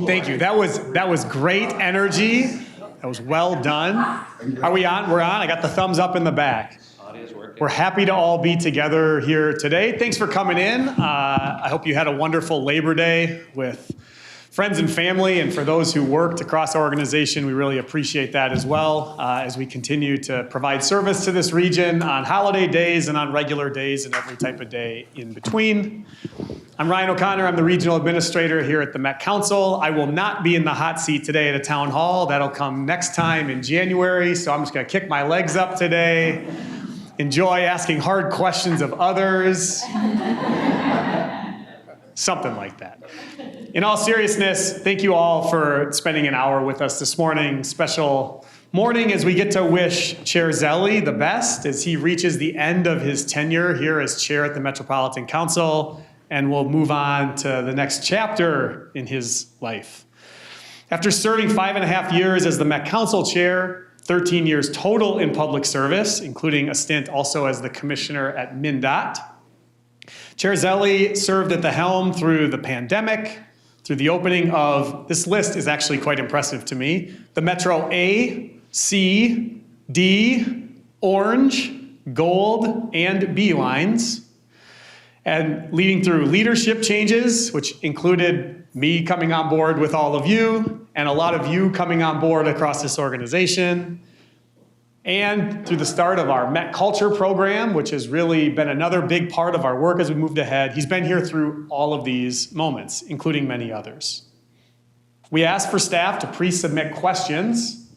Thank you. That was great energy. That was well done. Are we on? We're on. I got the thumbs up in the back. Audio's working. We're happy to all be together here today. Thanks for coming in. I hope you had a wonderful Labor Day with friends and family, and for those who worked across our organization, we really appreciate that as well as we continue to provide service to this region on holiday days and on regular days and every type of day in between. I'm Ryan O'Connor. I'm the regional administrator here at the Met Council. I will not be in the hot seat today at a town hall. That'll come next time in January, so I'm just going to kick my legs up today, enjoy asking hard questions of others, something like that. In all seriousness, thank you all for spending an hour with us this morning. Special morning as we get to wish Chair Zelle the best as he reaches the end of his tenure here as chair at the Metropolitan Council, and will move on to the next chapter in his life. After serving 5.5 years as the Met Council chair, 13 years total in public service, including a stint also as the commissioner at MnDOT, Chair Zelle served at the helm through the pandemic, through the opening of, this list is actually quite impressive to me, the Metro A, C, D, Orange, Gold, and B lines, and leading through leadership changes, which included me coming on board with all of you, and a lot of you coming on board across this organization, and through the start of our Met Culture program, which has really been another big part of our work as we moved ahead. He's been here through all of these moments, including many others. We asked for staff to pre-submit questions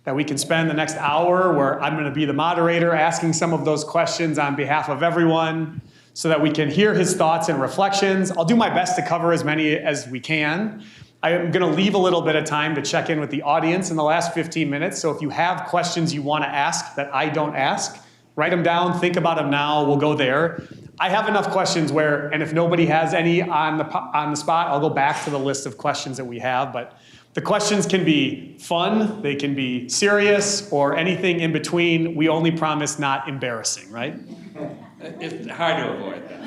that we can spend the next hour where I'm going to be the moderator asking some of those questions on behalf of everyone so that we can hear his thoughts and reflections. I'll do my best to cover as many as we can. I am going to leave a little bit of time to check in with the audience in the last 15 minutes. So if you have questions you want to ask that I don't ask, write them down, think about them now, we'll go there. I have enough questions where, and if nobody has any on the spot, I'll go back to the list of questions that we have. But the questions can be fun, they can be serious, or anything in between. We only promise not embarrassing, right? It's hard to avoid that.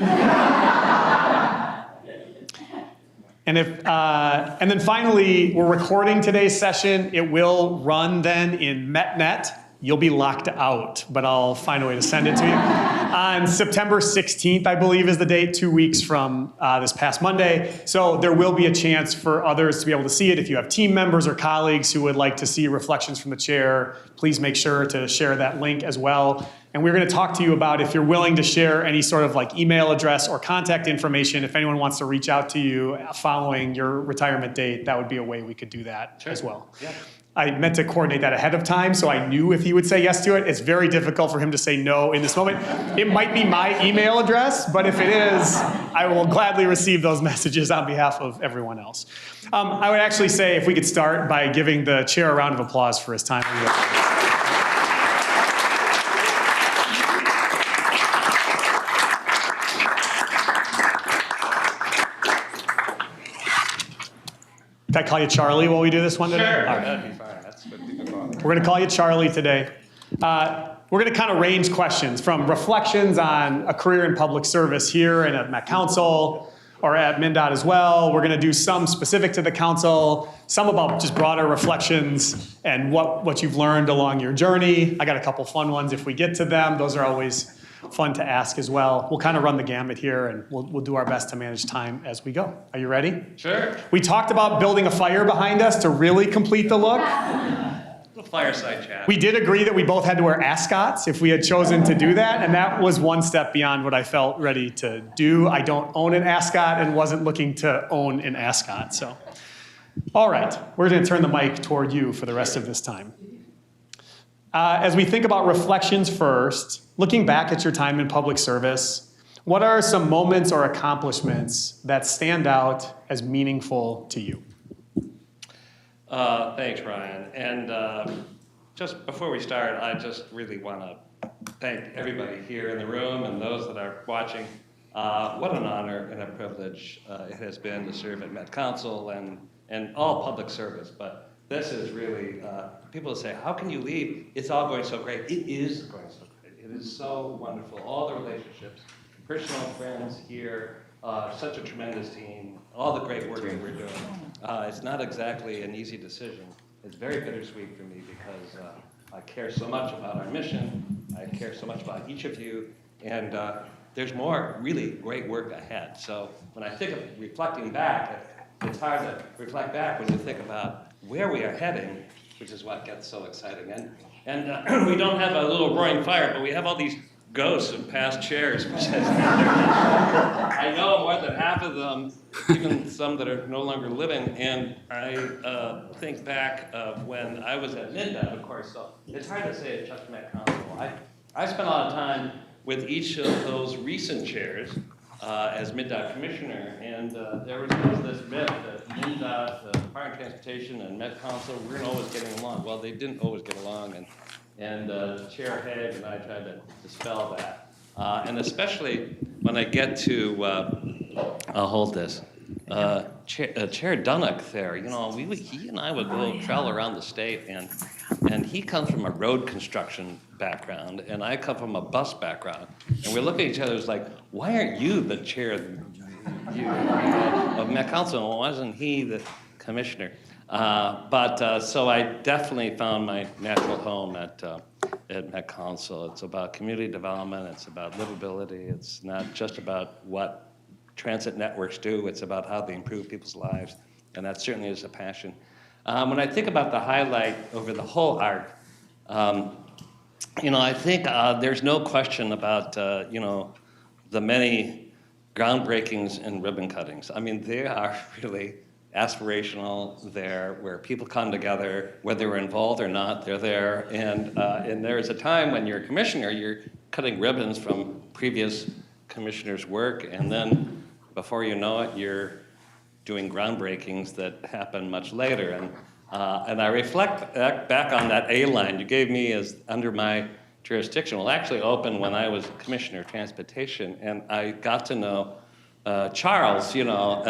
And then finally, we're recording today's session. It will run then in MetNet. You'll be locked out, but I'll find a way to send it to you. On September 16th, I believe is the date, 2 weeks from this past Monday. So there will be a chance for others to be able to see it. If you have team members or colleagues who would like to see reflections from the chair, please make sure to share that link as well. And we're going to talk to you about if you're willing to share any sort of like email address or contact information. If anyone wants to reach out to you following your retirement date, that would be a way we could do that as well. Yeah. I meant to coordinate that ahead of time, so I knew if he would say yes to it. It's very difficult for him to say no in this moment. It might be my email address, but if it is, I will gladly receive those messages on behalf of everyone else. I would actually say if we could start by giving the chair a round of applause for his time. Can I call you Charlie while we do this one today? Sure, that'd be fine. That's good to go on. We're going to call you Charlie today. We're going to kind of range questions from reflections on a career in public service here and at Met Council or at MnDOT as well. We're going to do some specific to the council, some about just broader reflections and what you've learned along your journey. I got a couple fun ones if we get to them. Those are always fun to ask as well. We'll kind of run the gamut here, and we'll do our best to manage time as we go. Are you ready? Sure. We talked about building a fire behind us to really complete the look. The fireside chat. We did agree that we both had to wear ascots if we had chosen to do that, and that was one step beyond what I felt ready to do. I don't own an ascot and wasn't looking to own an ascot. So, all right, we're going to turn the mic toward you for the rest of this time. As we think about reflections first, looking back at your time in public service, what are some moments or accomplishments that stand out as meaningful to you? Thanks, Ryan. And just before we start, I just really want to thank everybody here in the room and those that are watching. What an honor and a privilege it has been to serve at Met Council and all public service. But this is really, people say, how can you leave? It's all going so great. It is going so great. It is so wonderful. All the relationships, personal friends here such a tremendous team, all the great work that we're doing. It's not exactly an easy decision. It's very bittersweet for me because I care so much about our mission. I care so much about each of you. And there's more really great work ahead. So when I think of reflecting back, it's hard to reflect back when you think about where we are heading, which is what gets so exciting. And we don't have a little roaring fire, but we have all these ghosts of past chairs. Which I know more than half of them, even some that are no longer living. And I think back of when I was at MINDA, of course, so it's hard to say it's just Met Council. I spent a lot of time with each of those recent chairs as MINDOT commissioner, and there was this myth that MINDOT, Fire and Transportation, and Met Council weren't always getting along. Well, they didn't always get along, and Chair Haig and I tried to dispel that. And especially when I get to, I'll hold this, Chair Dunnock there, you know, he and I would go travel around the state, and he comes from a road construction background, and I come from a bus background. And we're looking at each other, it's like, why aren't you the chair of Met Council? Why wasn't he the commissioner? So I definitely found my natural home at Met Council. It's about community development, it's about livability, it's not just about what transit networks do, it's about how they improve people's lives, and that certainly is a passion. When I think about the highlight over the whole arc, you know, I think there's no question about, you know, the many groundbreakings and ribbon cuttings. I mean, they are really aspirational. They're where people come together, whether they're involved or not, they're there. And there's a time when you're a commissioner, you're cutting ribbons from previous commissioners' work, and then before you know it, you're doing groundbreakings that happen much later. And I reflect back on that A line you gave me as under my jurisdiction. Well, actually opened when I was Commissioner of Transportation, and I got to know Charles, you know,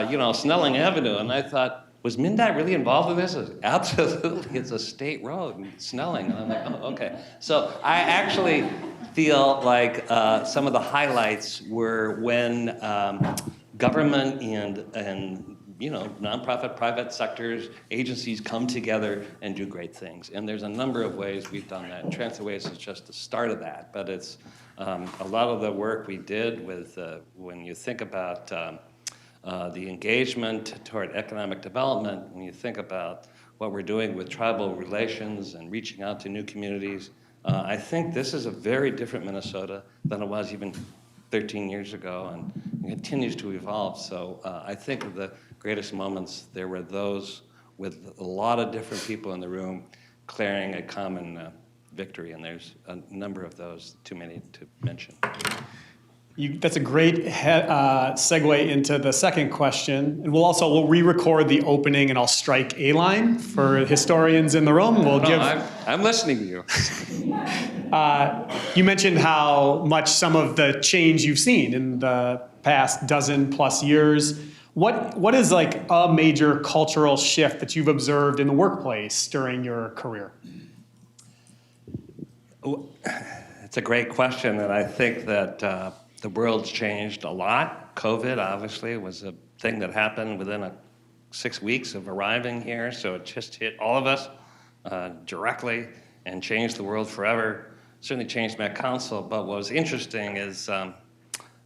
you know, Snelling Avenue, and I thought, was MINDOT really involved in this? Absolutely, it's a state road in Snelling. And I'm like, oh, okay. So I actually feel like some of the highlights were when government and you know, nonprofit, private sectors, agencies come together and do great things. And there's a number of ways we've done that. And Transitways is just the start of that. But it's a lot of the work we did with, when you think about the engagement toward economic development, when you think about what we're doing with tribal relations and reaching out to new communities, I think this is a very different Minnesota than it was even 13 years ago, and it continues to evolve. So I think of the greatest moments, there were those with a lot of different people in the room declaring a common victory, and there's a number of those, too many to mention. That's a great segue into the second question. And we'll re-record the opening, and I'll strike a line for historians in the room. I'm listening to you. You mentioned how much some of the change you've seen in the past dozen plus years. What is like a major cultural shift that you've observed in the workplace during your career? It's a great question, and I think that the world's changed a lot. COVID, obviously, was a thing that happened within 6 weeks of arriving here, so it just hit all of us directly and changed the world forever. Certainly changed Met Council, but what was interesting is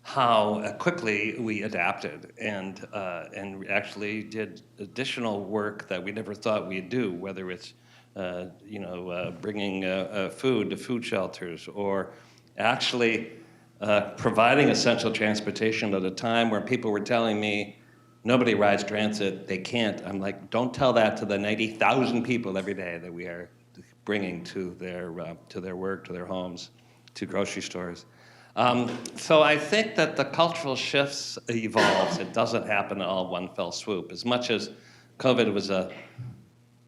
how quickly we adapted and actually did additional work that we never thought we'd do, whether it's bringing food to food shelters, or actually providing essential transportation at a time where people were telling me, nobody rides transit, they can't. I'm like, don't tell that to the 90,000 people every day that we are bringing to their work, to their homes, to grocery stores. So I think that the cultural shifts evolves. It doesn't happen all one fell swoop. As much as COVID was a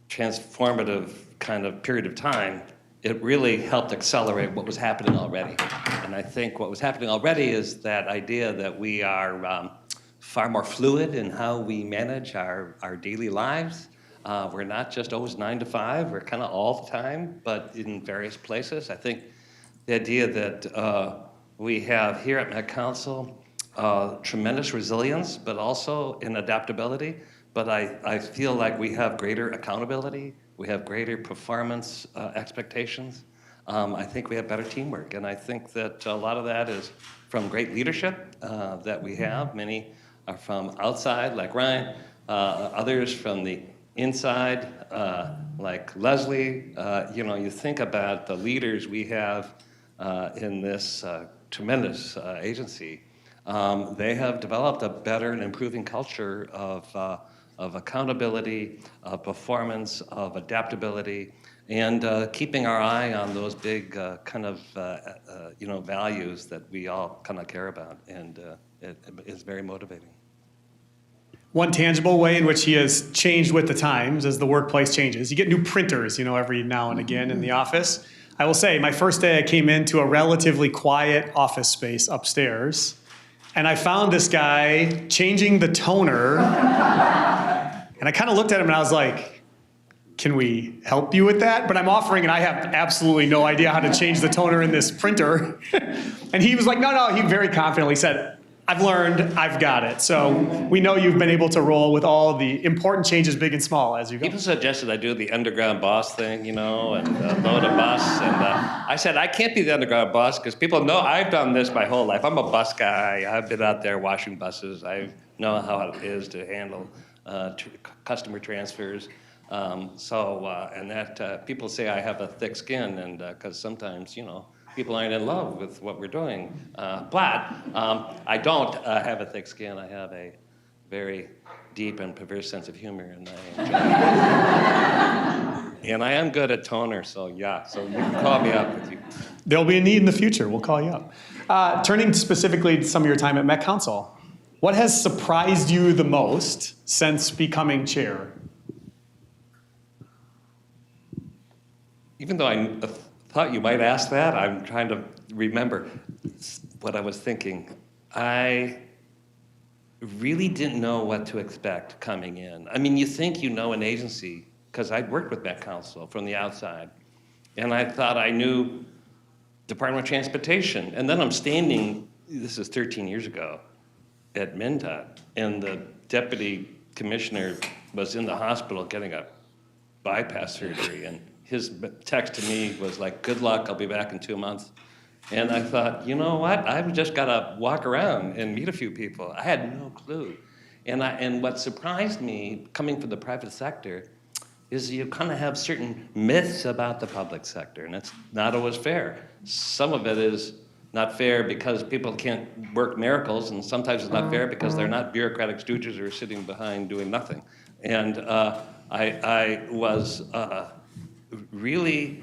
transformative kind of period of time, it really helped accelerate what was happening already. And I think what was happening already is that idea that we are far more fluid in how we manage our daily lives. We're not just always 9 to 5, we're kind of all the time, but in various places. I think the idea that we have here at Met Council tremendous resilience, but also in adaptability. But I feel like we have greater accountability, we have greater performance expectations. I think we have better teamwork, and I think that a lot of that is from great leadership that we have. Many are from outside, like Ryan, others from the inside, like Leslie. You think about the leaders we have in this tremendous agency. They have developed a better and improving culture of accountability, of performance, of adaptability, and keeping our eye on those big values that we all kind of care about, and it is very motivating. One tangible way in which he has changed with the times as the workplace changes. You get new printers, every now and again in the office. I will say, my first day I came into a relatively quiet office space upstairs, and I found this guy changing the toner, and I kind of looked at him and I was like, can we help you with that? But I'm offering, and I have absolutely no idea how to change the toner in this printer. And he was like, no, he very confidently said, I've learned, I've got it. So we know you've been able to roll with all the important changes, big and small, as you go. People suggested I do the underground boss thing, and load a bus. And I said, I can't be the underground boss because people know I've done this my whole life. I'm a bus guy. I've been out there washing buses. I know how it is to handle customer transfers. People say I have a thick skin, and because sometimes, people aren't in love with what we're doing. But I don't have a thick skin. I have a very deep and perverse sense of humor, and I enjoy it. And I am good at toner, so you can call me up if you. There'll be a need in the future. We'll call you up. Turning specifically to some of your time at Met Council, what has surprised you the most since becoming chair? Even though I thought you might ask that, I'm trying to remember what I was thinking. I really didn't know what to expect coming in. I mean, you think you know an agency, because I'd worked with Met Council from the outside, and I thought I knew Department of Transportation. And then I'm standing, this is 13 years ago, at MnDOT, and the deputy commissioner was in the hospital getting a bypass surgery, and his text to me was like, good luck, I'll be back in 2 months. And I thought, you know what? I've just got to walk around and meet a few people. I had no clue. And what surprised me, coming from the private sector, is you kind of have certain myths about the public sector, and it's not always fair. Some of it is not fair because people can't work miracles, and sometimes it's not fair because they're not bureaucratic stooges who are sitting behind doing nothing. And I was really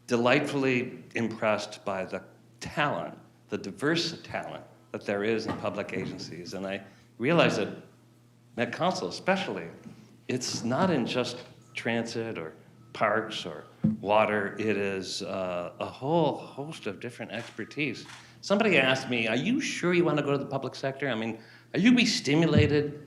delightfully impressed by the talent, the diverse talent that there is in public agencies. And I realized that Met Council especially, it's not in just transit or parks or water, it is a whole host of different expertise. Somebody asked me, are you sure you want to go to the public sector? I mean, are you be stimulated,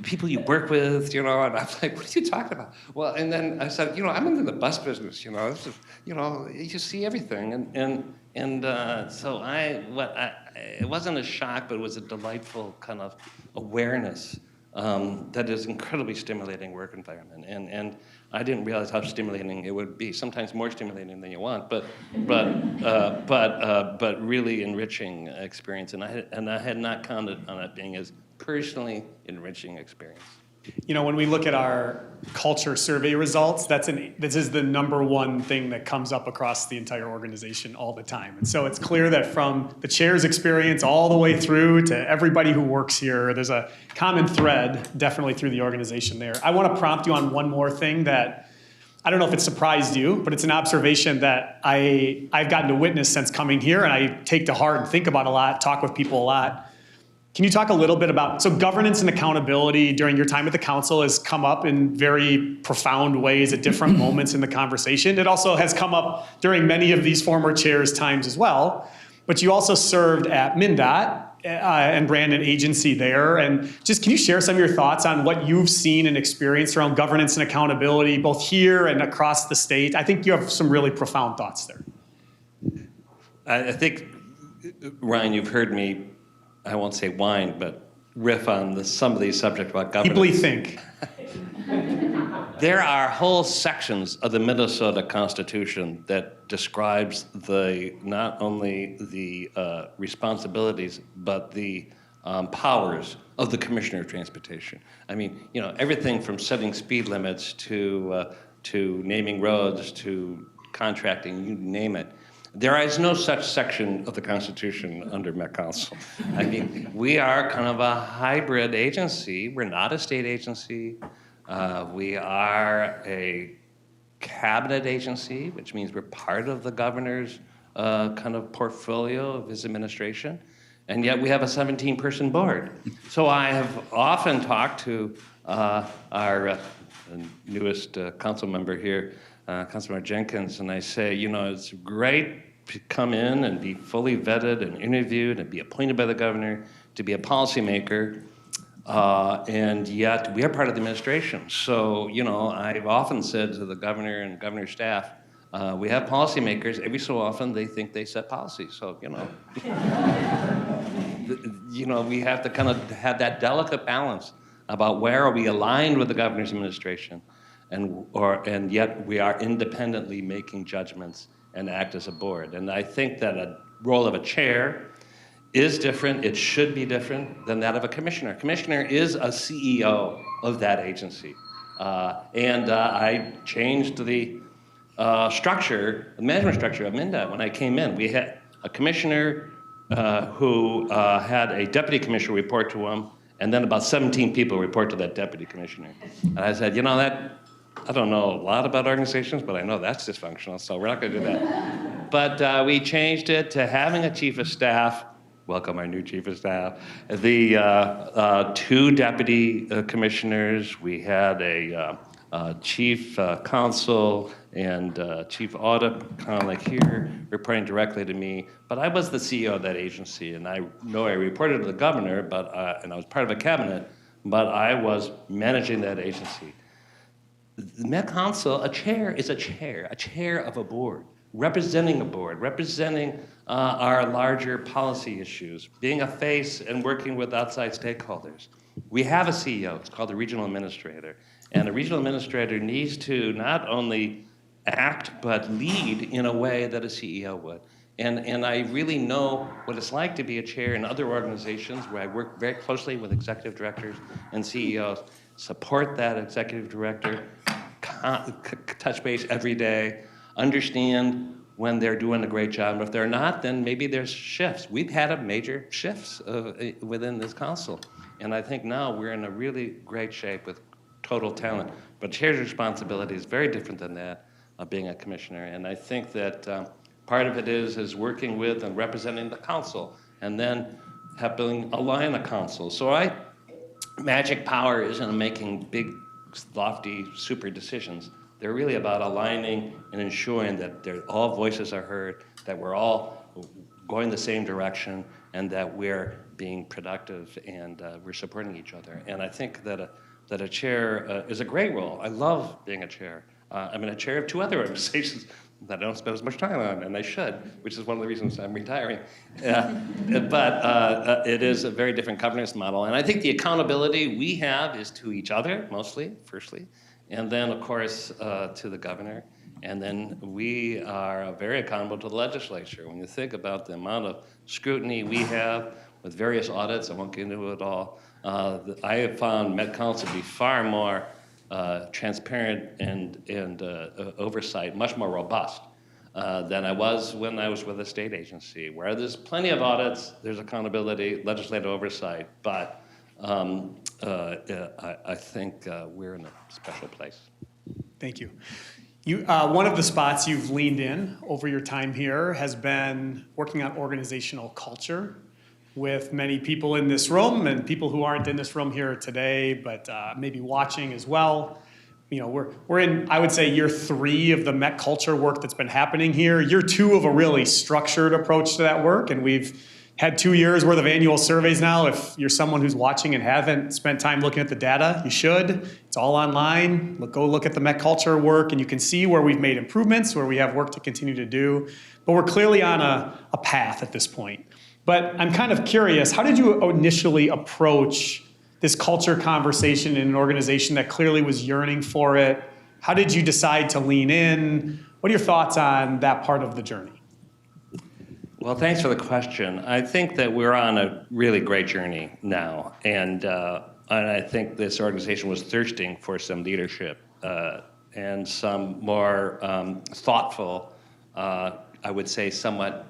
people you work with, and I'm like, what are you talking about? Well, and then I said, I'm into the bus business, this is, you see everything. So it wasn't a shock, but it was a delightful kind of awareness that is incredibly stimulating work environment. And I didn't realize how stimulating it would be, sometimes more stimulating than you want, but really enriching experience. And I had not counted on it being as personally enriching experience. When we look at our culture survey results, this is the number one thing that comes up across the entire organization all the time. And so it's clear that from the chair's experience all the way through to everybody who works here, there's a common thread definitely through the organization there. I want to prompt you on one more thing that I don't know if it surprised you, but it's an observation that I've gotten to witness since coming here, and I take to heart and think about a lot, talk with people a lot. Can you talk a little bit about, so governance and accountability during your time at the council has come up in very profound ways at different moments in the conversation. It also has come up during many of these former chairs' times as well. But you also served at MnDOT and ran an agency there. And just can you share some of your thoughts on what you've seen and experienced around governance and accountability, both here and across the state? I think you have some really profound thoughts there. I think Ryan, you've heard me, I won't say whine, but riff on some of these subjects about governance. Deeply think. There are whole sections of the Minnesota Constitution that describes not only the responsibilities, but the powers of the Commissioner of Transportation. I mean, everything from setting speed limits to naming roads to contracting, you name it. There is no such section of the Constitution under Met Council. I mean, we are kind of a hybrid agency. We're not a state agency. We are a cabinet agency, which means we're part of the governor's kind of portfolio of his administration. And yet we have a 17-person board. So I have often talked to our newest council member here, Councilmember Jenkins, and I say, it's great to come in and be fully vetted and interviewed and be appointed by the governor to be a policymaker, and yet we are part of the administration. So, I've often said to the governor and governor's staff, we have policymakers. Every so often they think they set policies. So, we have to kind of have that delicate balance about where are we aligned with the governor's administration, and yet we are independently making judgments and act as a board. And I think that a role of a chair is different. It should be different than that of a commissioner. A commissioner is a CEO of that agency. And I changed the structure, the management structure of MnDOT when I came in. We had a commissioner who had a deputy commissioner report to him, and then about 17 people report to that deputy commissioner. And I said, I don't know a lot about organizations, but I know that's dysfunctional, so we're not going to do that. But we changed it to having a chief of staff. Welcome our new chief of staff. The two deputy commissioners. We had a chief counsel and chief audit, kind of like here, reporting directly to me. But I was the CEO of that agency, and I know I reported to the governor, and I was part of a cabinet, but I was managing that agency. The Met Council, a chair is a chair of a board, representing a board, representing our larger policy issues, being a face and working with outside stakeholders. We have a CEO, it's called the regional administrator, and a regional administrator needs to not only act, but lead in a way that a CEO would. And I really know what it's like to be a chair in other organizations where I work very closely with executive directors and CEOs, support that executive director, touch base every day, understand when they're doing a great job. And if they're not, then maybe there's shifts. We've had a major shifts within this council. And I think now we're in a really great shape with total talent. But chair's responsibility is very different than that of being a commissioner. And I think that part of it is working with and representing the council, and then helping align the council. So magic power isn't making big, lofty, super decisions. They're really about aligning and ensuring that all voices are heard, that we're all going the same direction, and that we're being productive and we're supporting each other. And I think that a chair is a great role. I love being a chair. I'm a chair of two other organizations that I don't spend as much time on, and I should, which is one of the reasons I'm retiring. But it is a very different governance model. And I think the accountability we have is to each other, mostly, firstly, and then, of course, to the governor. And then we are very accountable to the legislature. When you think about the amount of scrutiny we have with various audits, I won't get into it all, I have found Met Council to be far more transparent and oversight, much more robust than I was when I was with a state agency, where there's plenty of audits, there's accountability, legislative oversight, but I think we're in a special place. Thank you. One of the spots you've leaned in over your time here has been working on organizational culture with many people in this room and people who aren't in this room here today, but maybe watching as well. We're in, I would say, year 3 of the Met culture work that's been happening here. Year 2 of a really structured approach to that work, and we've had 2 years worth of annual surveys now. If you're someone who's watching and haven't spent time looking at the data, you should. It's all online. Go look at the Met culture work, and you can see where we've made improvements, where we have work to continue to do. But we're clearly on a path at this point. But I'm kind of curious, how did you initially approach this culture conversation in an organization that clearly was yearning for it? How did you decide to lean in? What are your thoughts on that part of the journey? Well, thanks for the question. I think that we're on a really great journey now, and I think this organization was thirsting for some leadership and some more thoughtful, I would say, somewhat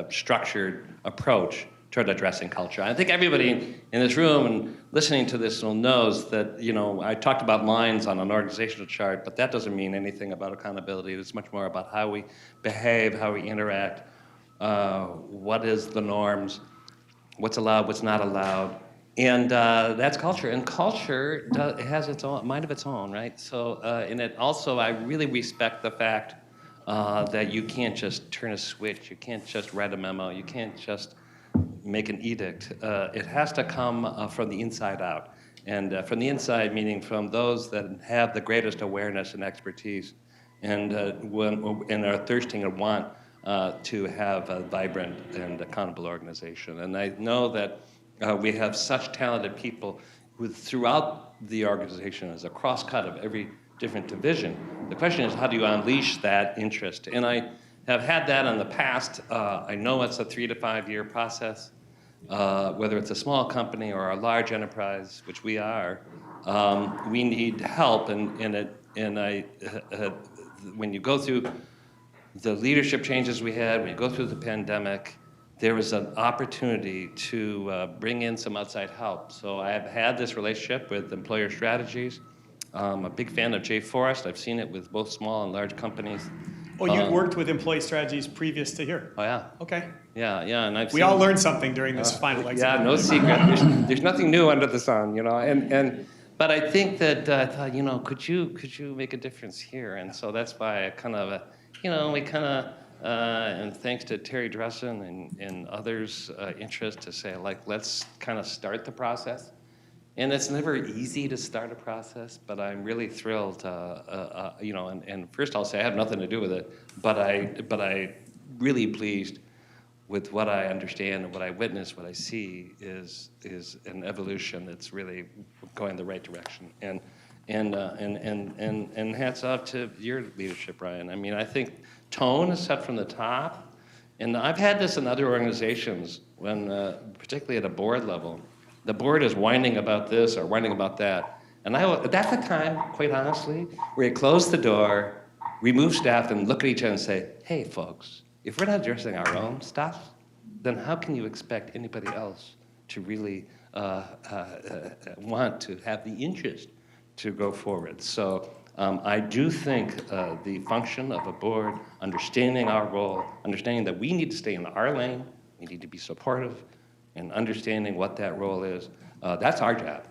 structured approach toward addressing culture. I think everybody in this room and listening to this knows that, I talked about lines on an organizational chart, but that doesn't mean anything about accountability. It's much more about how we behave, how we interact, what is the norms, what's allowed, what's not allowed. And that's culture. And culture has its own mind of its own, right? So, and it also, I really respect the fact that you can't just turn a switch, you can't just write a memo, you can't just make an edict. It has to come from the inside out. And from the inside, meaning from those that have the greatest awareness and expertise and are thirsting and want to have a vibrant and accountable organization. And I know that we have such talented people who throughout the organization as a cross-cut of every different division. The question is, how do you unleash that interest? And I have had that in the past. I know it's a 3 to 5 year process, whether it's a small company or a large enterprise, which we are. We need help, when you go through the leadership changes we had, when you go through the pandemic, there was an opportunity to bring in some outside help. So I have had this relationship with Employer Strategies. I'm a big fan of Jay Forrest. I've seen it with both small and large companies. Oh, you worked with Employee Strategies previous to here? Oh, yeah. Okay. Yeah, and we all learned something during this final exam. Yeah, no secret. There's nothing new under the sun, But I think that I thought, could you make a difference here? And so that's why I kind of, and thanks to Terry Dressen and others' interest to say, let's kind of start the process. And it's never easy to start a process, but I'm really thrilled, and first I'll say I have nothing to do with it, but I really pleased with what I understand and what I witness, what I see is an evolution that's really going the right direction. And hats off to your leadership, Ryan. I mean, I think tone is set from the top, and I've had this in other organizations when, particularly at a board level, the board is whining about this or whining about that. And that's the time, quite honestly, where you close the door, remove staff, and look at each other and say, hey, folks, if we're not addressing our own stuff, then how can you expect anybody else to really want to have the interest to go forward? So I do think the function of a board, understanding our role, understanding that we need to stay in our lane, we need to be supportive, and understanding what that role is, that's our job.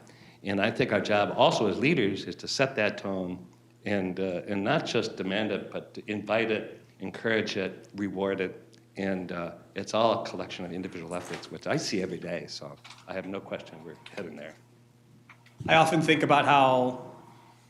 And I think our job also as leaders is to set that tone and not just demand it, but to invite it, encourage it, reward it. And it's all a collection of individual efforts, which I see every day. So I have no question we're heading there. I often think about how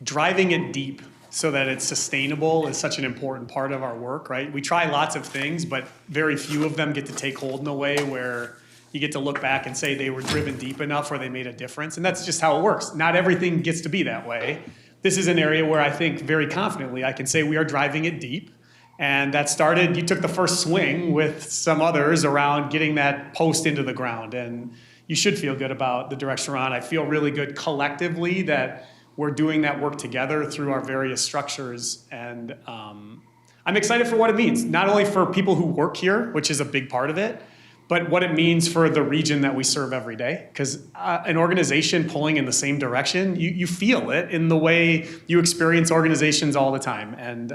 driving it deep so that it's sustainable is such an important part of our work, right? We try lots of things, but very few of them get to take hold in a way where you get to look back and say they were driven deep enough or they made a difference. And that's just how it works. Not everything gets to be that way. This is an area where I think very confidently I can say we are driving it deep. And that started, you took the first swing with some others around getting that post into the ground. And you should feel good about the direction we're on. I feel really good collectively that we're doing that work together through our various structures. And I'm excited for what it means, not only for people who work here, which is a big part of it, but what it means for the region that we serve every day. Because an organization pulling in the same direction, you feel it in the way you experience organizations all the time. And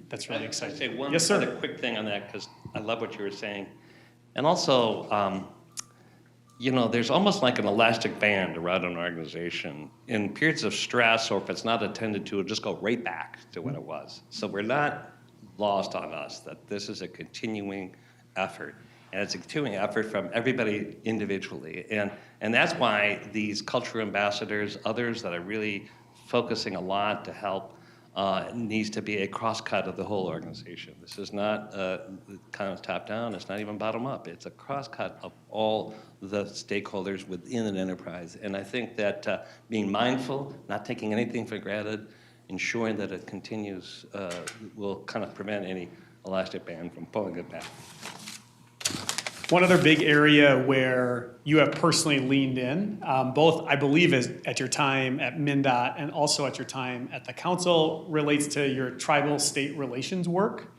that's really exciting. I'd say one yes, sir. other quick thing on that, because I love what you were saying. And also, there's almost like an elastic band around an organization. In periods of stress, or if it's not attended to, it'll just go right back to what it was. So we're not lost on us that this is a continuing effort. And it's a continuing effort from everybody individually. And that's why these culture ambassadors, others that are really focusing a lot to help needs to be a cross-cut of the whole organization. This is not kind of top-down, it's not even bottom-up. It's a cross-cut of all the stakeholders within an enterprise. And I think that being mindful, not taking anything for granted, ensuring that it continues will kind of prevent any elastic band from pulling it back. One other big area where you have personally leaned in, both I believe is at your time at MnDOT and also at your time at the council, relates to your tribal state relations work.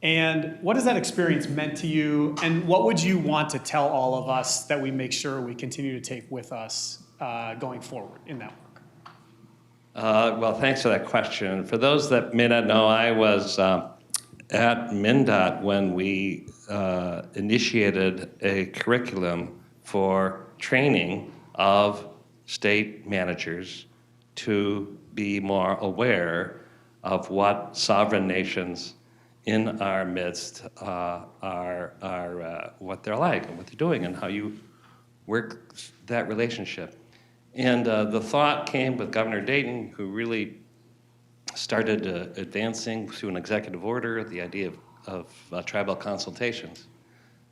And what has that experience meant to you? And what would you want to tell all of us that we make sure we continue to take with us going forward in that work? Well, thanks for that question. For those that may not know, I was at MnDOT when we initiated a curriculum for training of state managers to be more aware of what sovereign nations in our midst are what they're like and what they're doing and how you work that relationship. And the thought came with Governor Dayton, who really started advancing through an executive order the idea of tribal consultations.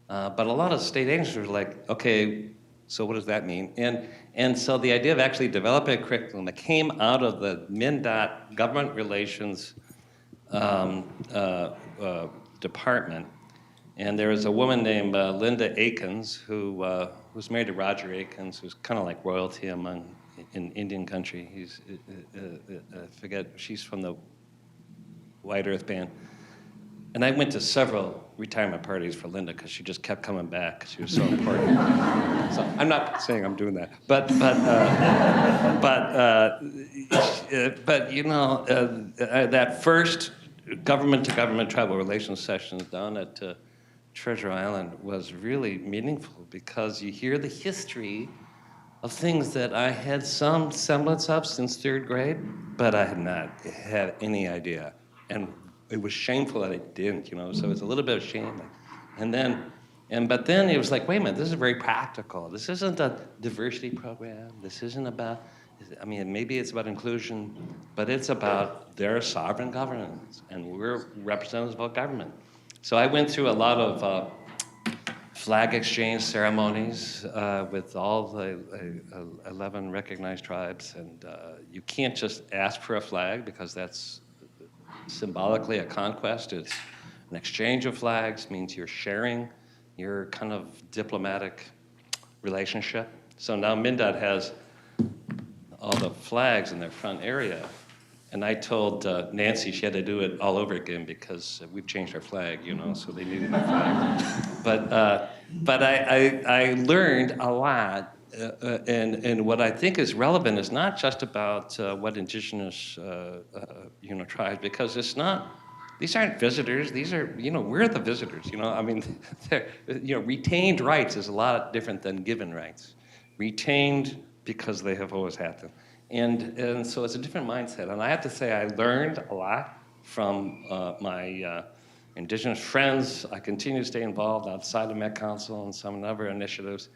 But a lot of state agencies were like, okay, so what does that mean? And so the idea of actually developing a curriculum that came out of the MnDOT government relations department. And there was a woman named Linda Akins who was married to Roger Akins, who's kind of like royalty in Indian country. He's, I forget, she's from the White Earth Band. And I went to several retirement parties for Linda because she just kept coming back because she was so important. So I'm not saying I'm doing that, but you know, that first government-to-government tribal relations session down at Treasure Island was really meaningful because you hear the history of things that I had some semblance of since third grade, but I had not had any idea. And it was shameful that I didn't, you know, so it's a little bit of shame. But then it was like, wait a minute, this is very practical. This isn't a diversity program. This isn't about, I mean, maybe it's about inclusion, but it's about their sovereign governance, and we're representatives of government. So I went through a lot of flag exchange ceremonies with all the 11 recognized tribes, and you can't just ask for a flag because that's symbolically a conquest. It's an exchange of flags, means you're sharing your kind of diplomatic relationship. So now MnDOT has all the flags in their front area. And I told Nancy she had to do it all over again because we've changed our flag, you know, so they needed a flag. But I learned a lot, and what I think is relevant is not just about what indigenous, you know, tribes, because it's not. These aren't visitors. These are, you know, we're the visitors. You know, I mean, you know, retained rights is a lot different than given rights. Retained because they have always had them. And so it's a different mindset. And I have to say I learned a lot from my indigenous friends. I continue to stay involved outside of Met Council and some other initiatives.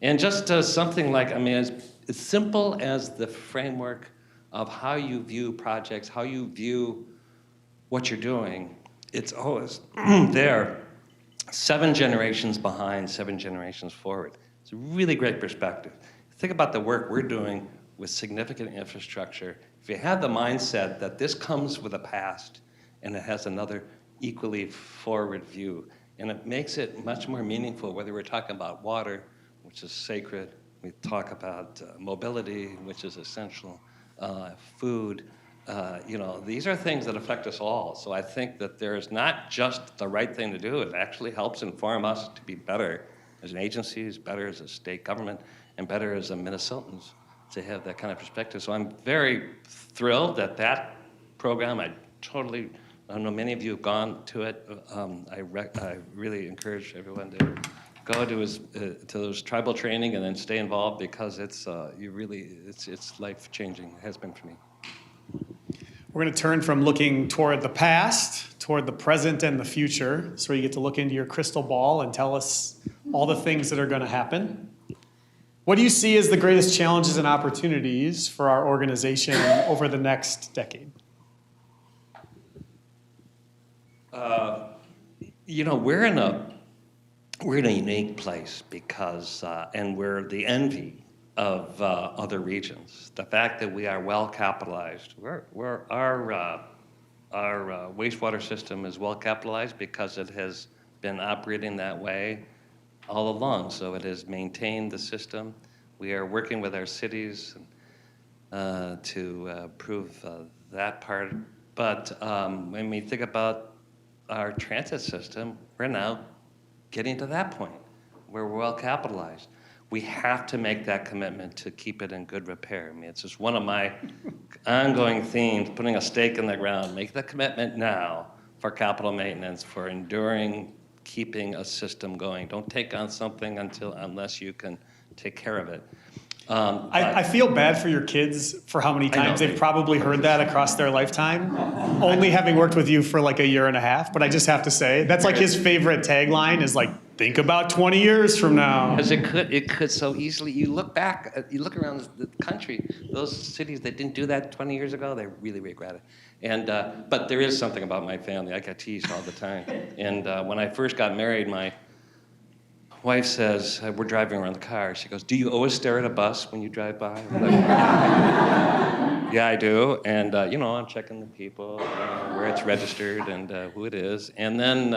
And just something like, I mean, as simple as the framework of how you view projects, how you view what you're doing, it's always there. 7 generations behind, 7 generations forward. It's a really great perspective. Think about the work we're doing with significant infrastructure. If you have the mindset that this comes with a past and it has another equally forward view, and it makes it much more meaningful, whether we're talking about water, which is sacred, we talk about mobility, which is essential, food, you know, these are things that affect us all. So I think that there is not just the right thing to do, it actually helps inform us to be better as an agency, better as a state government, and better as a Minnesotans to have that kind of perspective. So I'm very thrilled that that program, I know many of you have gone to it. I really encourage everyone to go to those tribal training and then stay involved because it's life-changing. It has been for me. We're going to turn from looking toward the past, toward the present and the future. So you get to look into your crystal ball and tell us all the things that are going to happen. What do you see as the greatest challenges and opportunities for our organization over the next decade? We're in a unique place because, and we're the envy of other regions. The fact that we are well capitalized, our wastewater system is well capitalized because it has been operating that way all along. So it has maintained the system. We are working with our cities to prove that part. But when we think about our transit system, we're now getting to that point where we're well capitalized. We have to make that commitment to keep it in good repair. I mean, it's just one of my ongoing themes, putting a stake in the ground. Make the commitment now for capital maintenance, for enduring, keeping a system going. Don't take on something unless you can take care of it. I feel bad for your kids for how many times they've probably heard that across their lifetime, only having worked with you for like a year and a half. But I just have to say, that's like his favorite tagline is like, think about 20 years from now. Because it could so easily, you look back, you look around the country, those cities that didn't do that 20 years ago, they really regret it. And, but there is something about my family. I get teased all the time. And when I first got married, my wife says, we're driving around the car. She goes, do you always stare at a bus when you drive by? I'm like, yeah, I do. And, I'm checking the people, where it's registered and who it is. And then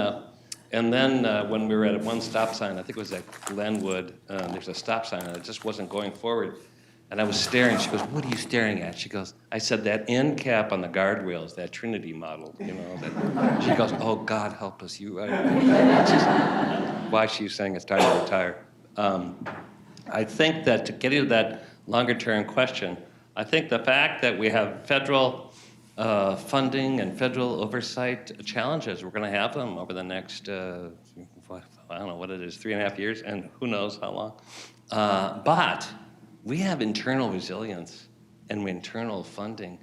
when we were at one stop sign, I think it was at Glenwood, there's a stop sign and it just wasn't going forward. And I was staring. She goes, what are you staring at? She goes, I said, that end cap on the guardrails, that Trinity model, that. She goes, oh, God help us. Why she's saying it's time to retire. I think that to get into that longer term question, I think the fact that we have federal funding and federal oversight challenges, we're going to have them over the next, I don't know what it is, 3.5 years, and who knows how long. But we have internal resilience and internal funding,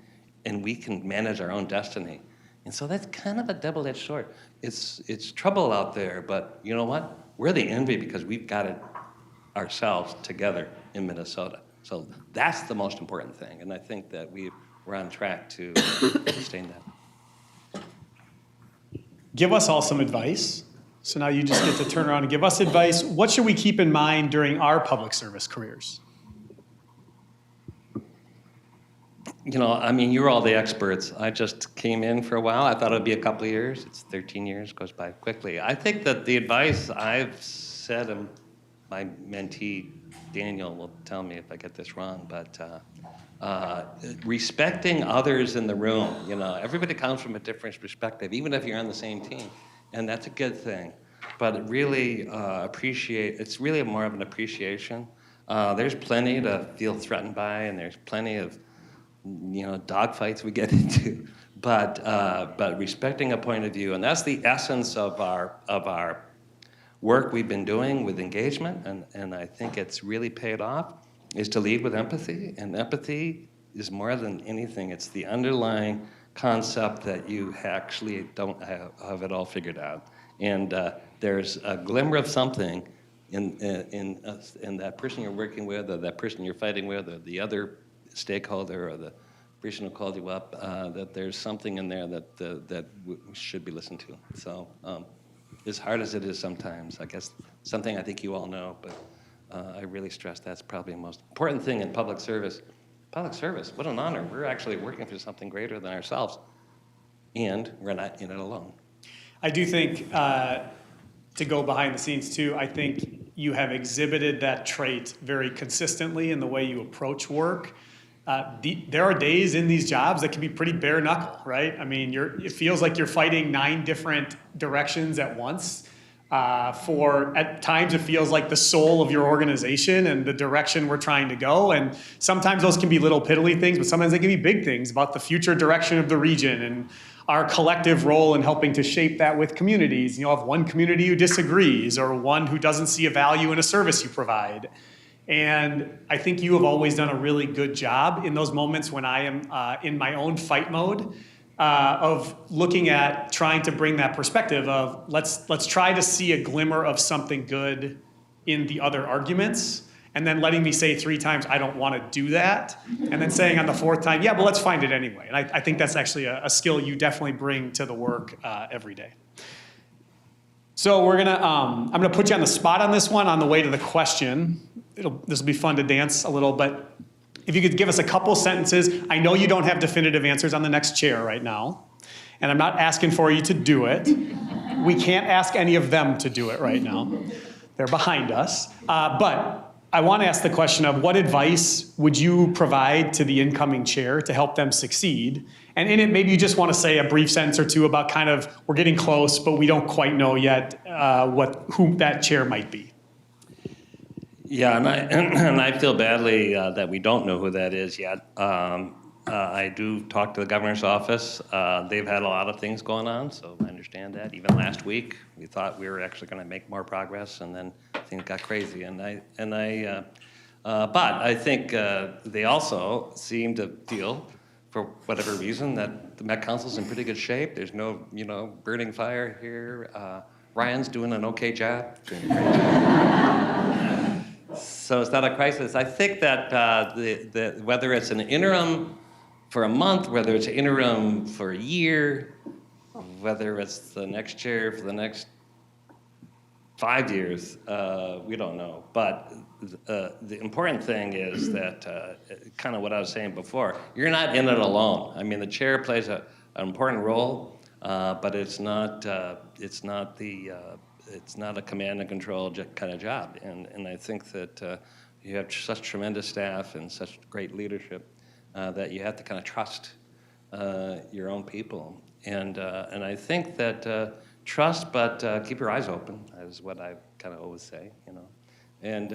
and we can manage our own destiny. And so that's kind of a double-edged sword. It's trouble out there, but you know what? We're the envy because we've got it ourselves together in Minnesota. So that's the most important thing, and I think that we're on track to sustain that. Give us all some advice. So now you just get to turn around and give us advice. What should we keep in mind during our public service careers? You're all the experts. I just came in for a while. I thought it would be a couple of years. It's 13 years, goes by quickly. I think that the advice I've said, and my mentee, Daniel, will tell me if I get this wrong, but respecting others in the room. Everybody comes from a different perspective, even if you're on the same team, and that's a good thing. But really it's really more of an appreciation. There's plenty to feel threatened by, and there's plenty of dogfights we get into, but respecting a point of view, and that's the essence of our work we've been doing with engagement, and I think it's really paid off, is to lead with empathy, and empathy is more than anything, it's the underlying concept that you actually don't have it all figured out, and there's a glimmer of something in that person you're working with, or that person you're fighting with, or the other stakeholder or the person who called you up, that there's something in there that should be listened to. So as hard as it is sometimes, I guess something I think you all know, but I really stress that's probably the most important thing in public service. Public service, what an honor. We're actually working for something greater than ourselves, and we're not in it alone. I do think, to go behind the scenes too, I think you have exhibited that trait very consistently in the way you approach work. There are days in these jobs that can be pretty bare knuckle, right? It feels like you're fighting 9 different directions at once. At times it feels like the soul of your organization and the direction we're trying to go. And sometimes those can be little piddly things, but sometimes they can be big things about the future direction of the region and our collective role in helping to shape that with communities. You'll have one community who disagrees or one who doesn't see a value in a service you provide. And I think you have always done a really good job in those moments when I am in my own fight mode of looking at trying to bring that perspective of let's try to see a glimmer of something good in the other arguments, and then letting me say 3 times, I don't want to do that, and then saying on the 4th time, yeah, but let's find it anyway. And I think that's actually a skill you definitely bring to the work every day. So I'm gonna put you on the spot on this one on the way to the question. This will be fun to dance a little, but if you could give us a couple sentences. I know you don't have definitive answers on the next chair right now, and I'm not asking for you to do it. We can't ask any of them to do it right now. They're behind us. But I want to ask the question of what advice would you provide to the incoming chair to help them succeed? And in it, maybe you just want to say a brief sentence or two about kind of, we're getting close, but we don't quite know yet who that chair might be. Yeah, and I feel badly that we don't know who that is yet. I do talk to the governor's office. They've had a lot of things going on, so I understand that. Even last week, we thought we were actually going to make more progress, and then things got crazy. But I think they also seem to feel, for whatever reason, that the Met Council's in pretty good shape. There's no, burning fire here. Ryan's doing an okay job. Doing a great job. So it's not a crisis. I think that whether it's an interim for a month, whether it's interim for a year, whether it's the next chair for the next 5 years, we don't know. But the important thing is that, kind of what I was saying before, you're not in it alone. I mean, the chair plays an important role, but it's not a command and control kind of job. And I think that you have such tremendous staff and such great leadership that you have to kind of trust your own people. And I think that trust, but keep your eyes open, is what I kind of always say, And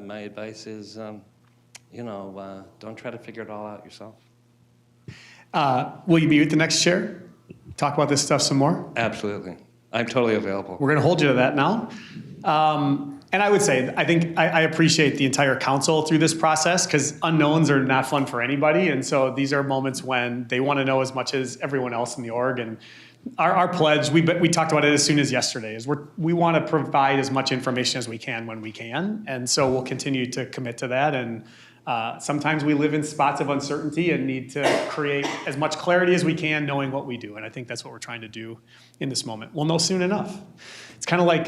my advice is, don't try to figure it all out yourself. Will you be with the next chair? Talk about this stuff some more? Absolutely. I'm totally available. We're going to hold you to that now. And I would say, I think I appreciate the entire council through this process, because unknowns are not fun for anybody. And so these are moments when they want to know as much as everyone else in the org. And our pledge, we talked about it as soon as yesterday, is we want to provide as much information as we can when we can. And so we'll continue to commit to that. And sometimes we live in spots of uncertainty and need to create as much clarity as we can, knowing what we do. And I think that's what we're trying to do in this moment. We'll know soon enough. It's kind of like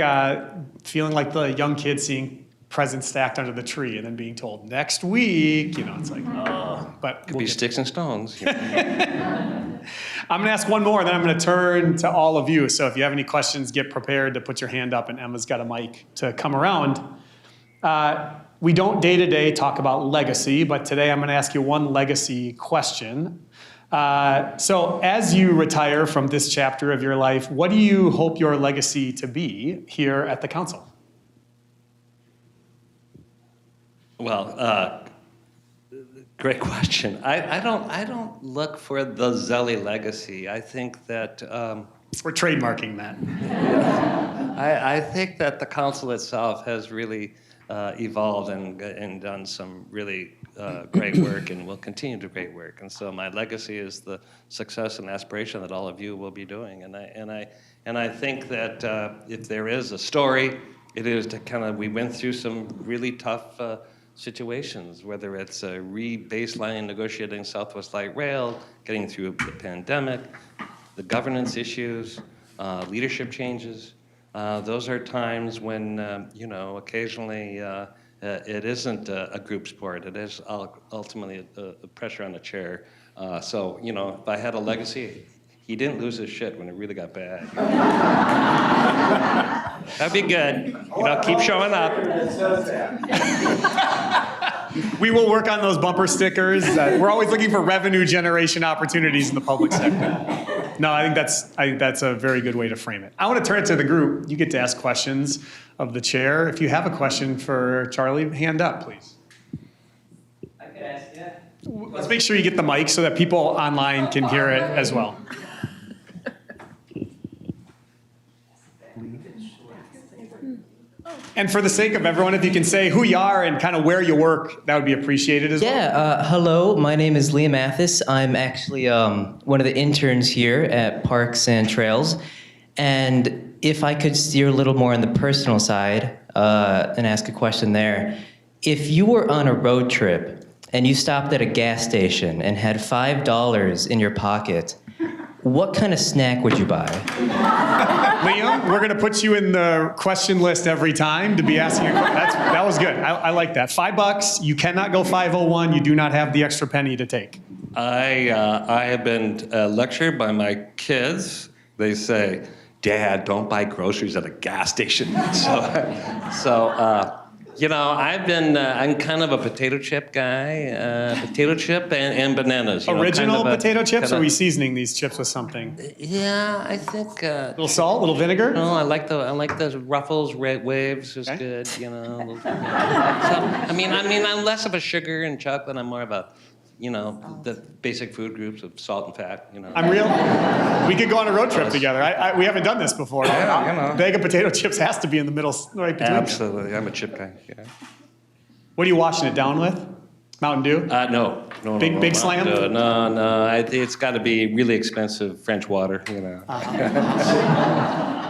feeling like the young kid seeing presents stacked under the tree and then being told next week. It's like, oh, but could be sticks and stones. I'm going to ask one more, and then I'm going to turn to all of you. So if you have any questions, get prepared to put your hand up, and Emma's got a mic to come around. We don't day-to-day talk about legacy, but today I'm going to ask you one legacy question. So as you retire from this chapter of your life, what do you hope your legacy to be here at the council? Well, great question. I don't look for the Zelle legacy. I think that we're trademarking that. I think that the council itself has really evolved and done some really great work, and will continue to do great work. And so my legacy is the success and aspiration that all of you will be doing. And I think that if there is a story, it is to we went through some really tough situations, whether it's re-baselining negotiating Southwest Light Rail, getting through the pandemic, the governance issues, leadership changes. Those are times when, occasionally it isn't a group sport. It is ultimately a pressure on the chair. So, if I had a legacy, he didn't lose his shit when it really got bad. That'd be good. Keep showing up. We will work on those bumper stickers. We're always looking for revenue generation opportunities in the public sector. No, I think that's a very good way to frame it. I want to turn it to the group. You get to ask questions of the chair. If you have a question for Charlie, hand up, please. I could ask, yeah. Let's make sure you get the mic so that people online can hear it as well. And for the sake of everyone, if you can say who you are and kind of where you work, that would be appreciated as well. Yeah, hello, my name is Liam Mathis. I'm actually one of the interns here at Parks and Trails. And if I could steer a little more on the personal side and ask a question there. If you were on a road trip and you stopped at a gas station and had $5 in your pocket, what kind of snack would you buy? Liam, we're going to put you in the question list every time to be asking. That was good. I like that. $5. You cannot go 501. You do not have the extra penny to take. I have been lectured by my kids. They say, "Dad, don't buy groceries at a gas station." I'm kind of a potato chip guy. Potato chip and bananas. Original potato chips, or are we seasoning these chips with something? Yeah, I think. Little salt, little vinegar? No, I like the Ruffles Red Waves is good. I'm less of a sugar and chocolate. I'm more of a, the basic food groups of salt and fat. I'm real. We could go on a road trip together. We haven't done this before. A bag of potato chips has to be in the middle, right between. Absolutely, I'm a chip guy. Yeah. What are you washing it down with? Mountain Dew? No. Big Slam? No. It's got to be really expensive French water.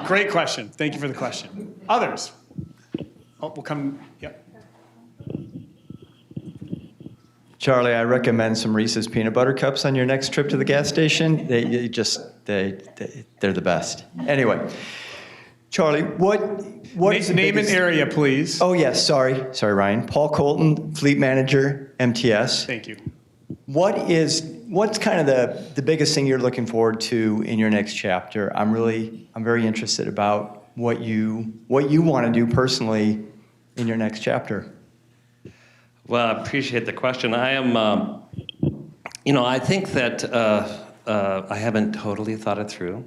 Great question. Thank you for the question. Others? We'll come. Yep. Charlie, I recommend some Reese's peanut butter cups on your next trip to the gas station. They're the best. Anyway, Charlie, what is the name biggest... an area, please? Oh yes, sorry, Ryan. Paul Colton, Fleet Manager, MTS. Thank you. What's kind of the biggest thing you're looking forward to in your next chapter? I'm very interested about what you want to do personally in your next chapter. Well, I appreciate the question. I am, I think that I haven't totally thought it through.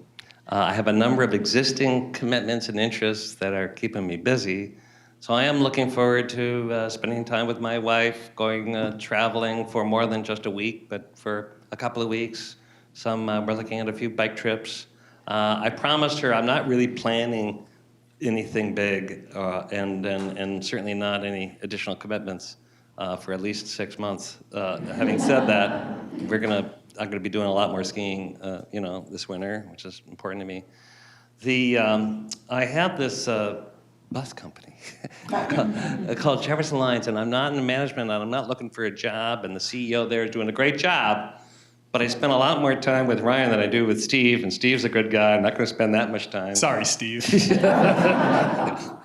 I have a number of existing commitments and interests that are keeping me busy. So I am looking forward to spending time with my wife, going traveling for more than just a week, but for a couple of weeks. We're looking at a few bike trips. I promised her I'm not really planning anything big, and certainly not any additional commitments for at least 6 months. Having said that, I'm gonna be doing a lot more skiing, this winter, which is important to me. I have this bus company called Jefferson Lines, and I'm not in management, and I'm not looking for a job, and the CEO there is doing a great job. But I spend a lot more time with Ryan than I do with Steve, and Steve's a good guy. I'm not going to spend that much time. Sorry, Steve.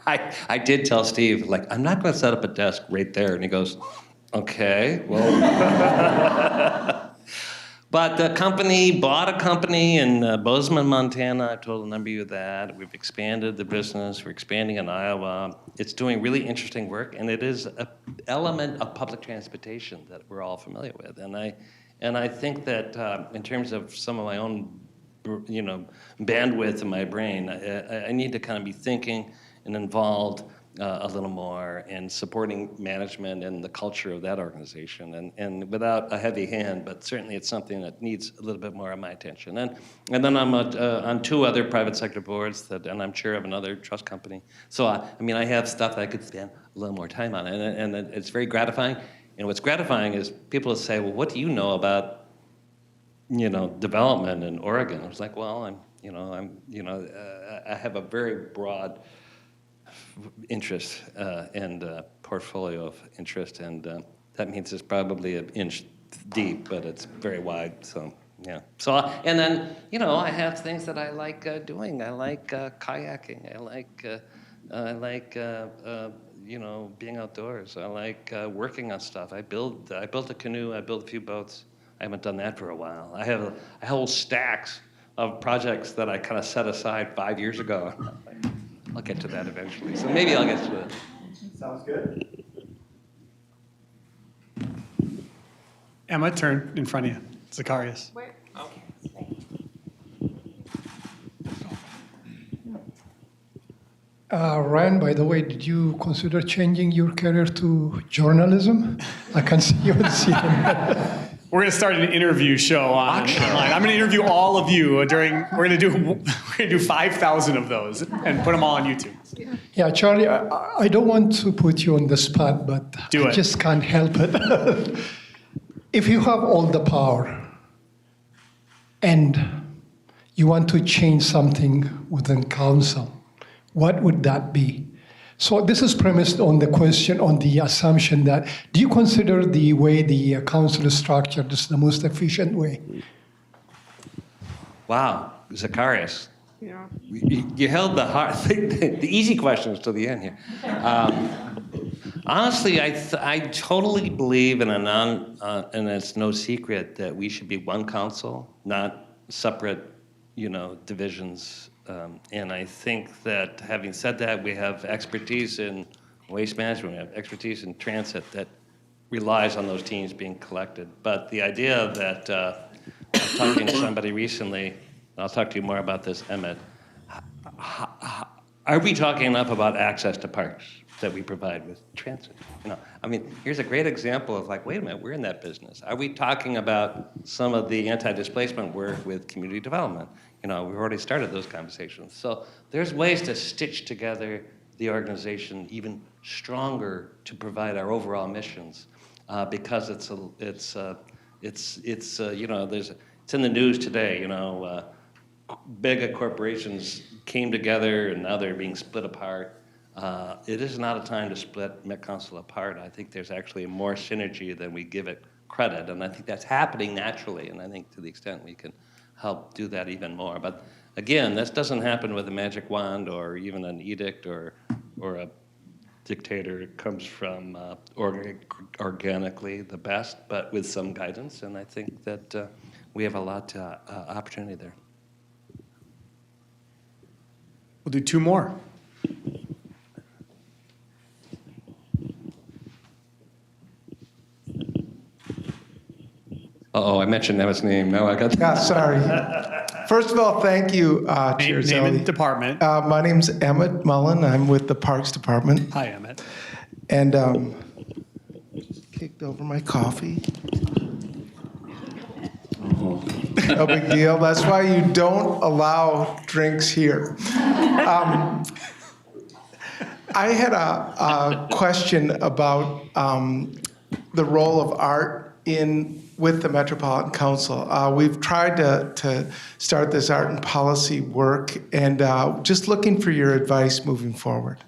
I did tell Steve, I'm not going to set up a desk right there. And he goes, okay, well. But the company bought a company in Bozeman, Montana. I've told a number of you that. We've expanded the business. We're expanding in Iowa. It's doing really interesting work, and it is an element of public transportation that we're all familiar with. And I think that in terms of some of my own, bandwidth in my brain, I need to kind of be thinking and involved a little more in supporting management and the culture of that organization, and without a heavy hand, but certainly it's something that needs a little bit more of my attention. And then I'm on 2 other private sector boards, and I'm chair of another trust company. So I have stuff that I could spend a little more time on, and it's very gratifying. And what's gratifying is people say, well, what do you know about, development in Oregon? I was like, well, I have a very broad interest and portfolio of interest, and that means it's probably an inch deep, but it's very wide. So yeah. So and then I have things that I like doing. I like kayaking. I like being outdoors. I like working on stuff. I built a canoe. I built a few boats. I haven't done that for a while. I have whole stacks of projects that I kind of set aside 5 years ago. I'll get to that eventually. So maybe I'll get to it. Sounds good. Emma, turn in front of you. Zacharias. Where? Okay. Ryan, by the way, did you consider changing your career to journalism? I can see you on CNN. We're going to start an interview show online. I'm going to interview all of you we're going to do 5,000 of those and put them all on YouTube. Yeah, Charlie, I don't want to put you on the spot, but I just can't help it. If you have all the power and you want to change something within council, what would that be? So this is premised on the question, on the assumption that, do you consider the way the council is structured is the most efficient way? Wow, Zacharias. Yeah. You held the hard, the easy questions to the end here. Honestly, I totally believe in and it's no secret that we should be one council, not separate, divisions. And I think that having said that, we have expertise in waste management, we have expertise in transit that relies on those teams being collected. But the idea that I was talking to somebody recently, and I'll talk to you more about this, Emmett. Are we talking enough about access to parks that we provide with transit? Here's a great example of wait a minute, we're in that business. Are we talking about some of the anti-displacement work with community development? We've already started those conversations. So there's ways to stitch together the organization even stronger to provide our overall missions, because it's in the news today. Mega corporations came together and now they're being split apart. It is not a time to split Met Council apart. I think there's actually more synergy than we give it credit, and I think that's happening naturally, and I think to the extent we can help do that even more. But again, this doesn't happen with a magic wand or even an edict or a dictator. It comes from organically the best, but with some guidance, and I think that we have a lot of opportunity there. We'll do two more. Uh-oh, I mentioned Emmett's name. Now I got Yeah, sorry. First of all, thank you, Chair Name and Zelle. department. My name's Emmett Mullen. I'm with the Parks Department. Hi, Emmett. And just kicked over my coffee. No big deal. That's why you don't allow drinks here. I had a question about the role of art with the Metropolitan Council. We've tried to start this art and policy work, and just looking for your advice moving forward.